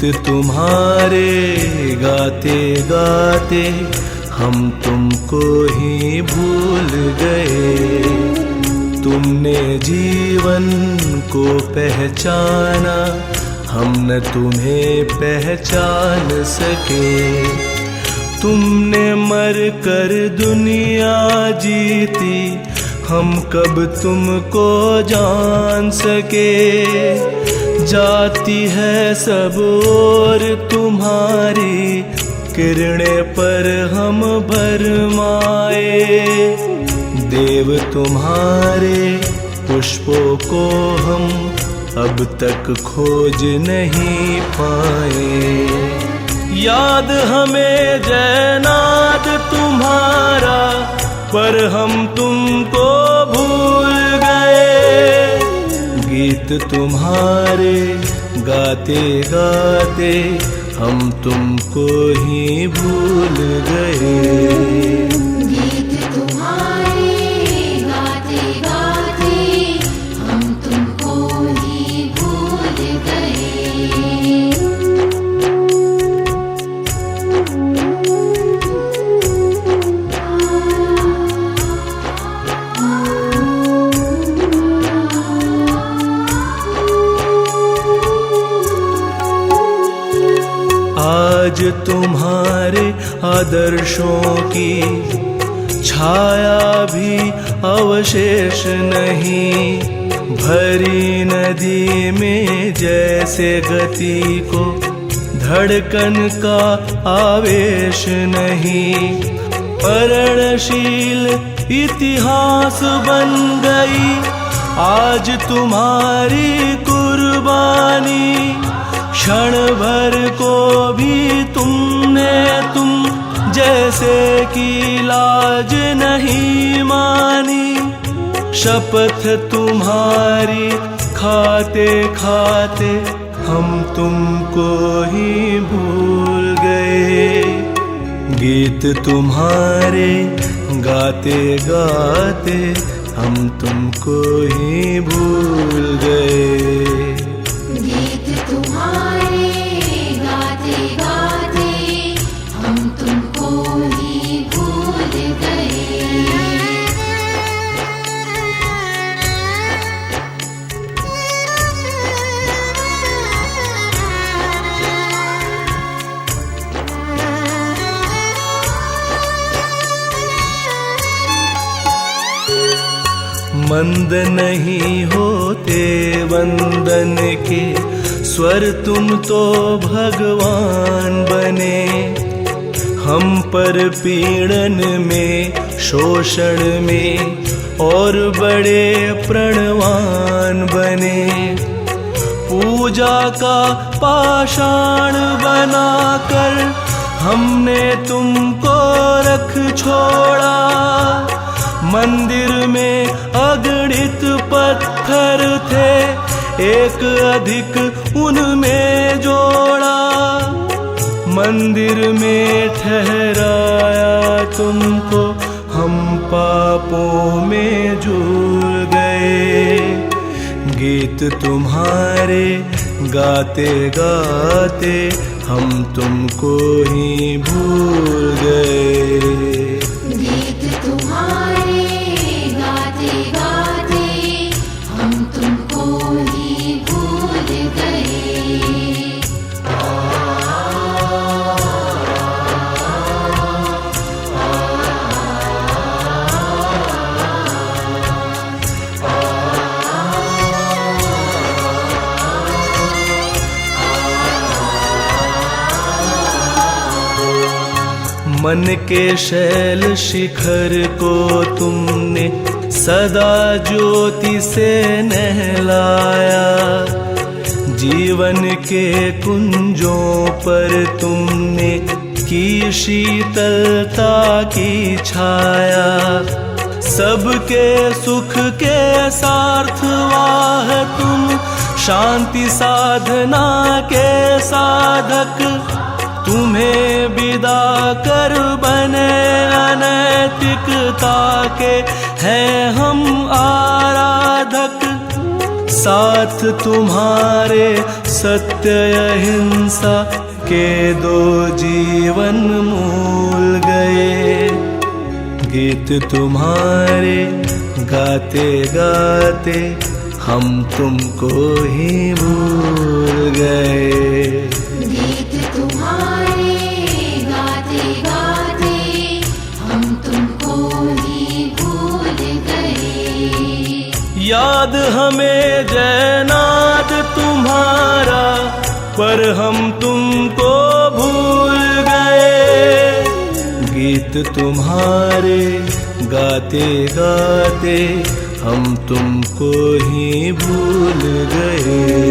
गीत तुम्हारे गाते गाते हम तुमको ही भूल गए। तुमने जीवन को पहचाना, हम न तुम्हें पहचान सके। तुमने मर कर दुनिया जीती, हम कब तुमको जान सके। जाती है सब ओर तुम्हारी किरणें पर हम भरमाए। देव तुम्हारे पुष्पों को हम अब तक खोज नहीं पाए। याद हमें जयनाद तुम्हारा, पर हम तुमको भूल गए। गीत तुम्हारे गाते गाते हम तुमको ही भूल गए। गीत तुम्हारे गाते गाते हम तुमको ही भूल गए। आज तुम्हारे आदर्शों की छाया भी अवशेष नहीं। भरी नदी में जैसे गति को धड़कन का आवेश नहीं। मरणशील इतिहास बन गई आज तुम्हारी कुर्बानी। क्षण भर को भी तुम जैसे की लाज नहीं मानी। शपथ तुम्हारी खाते खाते हम तुमको ही भूल गए। गीत तुम्हारे गाते गाते हम तुमको ही भूल गए। गीत तुम्हारे गाते गाते हम तुमको ही भूल गए। मंद नहीं होते वंदन के स्वर, तुम तो भगवान बने। हम पर पीड़न में शोषण में और बड़े प्रणवान बने। पूजा का पाषाण बनाकर हमने तुमको रख छोड़ा। मंदिर में अगणित पत्थर थे, एक अधिक उनमें जोड़ा। मंदिर में ठहराया तुमको, हम पापों में झूल गए। गीत तुम्हारे गाते गाते हम तुमको ही भूल गए। गीत तुम्हारे गाते गाते हम तुमको ही भूल गए। मन के शैल शिखर को तुमने सदा ज्योति से नहलाया। जीवन के कुंजों पर तुमने की शीतलता की छाया। सबके सुख के सार्थवाह तुम, शांति साधना के साधक। तुम्हें विदा कर बने अनैतिकता के हैं हम आराधक। साथ तुम्हारे सत्य अहिंसा के दो जीवन मूल गए। गीत तुम्हारे गाते गाते हम तुमको ही भूल गए। गीत तुम्हारे गाते गाते हम तुमको ही भूल गए। याद हमें जयनाद तुम्हारा, पर हम तुमको भूल गए। गीत तुम्हारे गाते गाते हम तुमको ही भूल गए।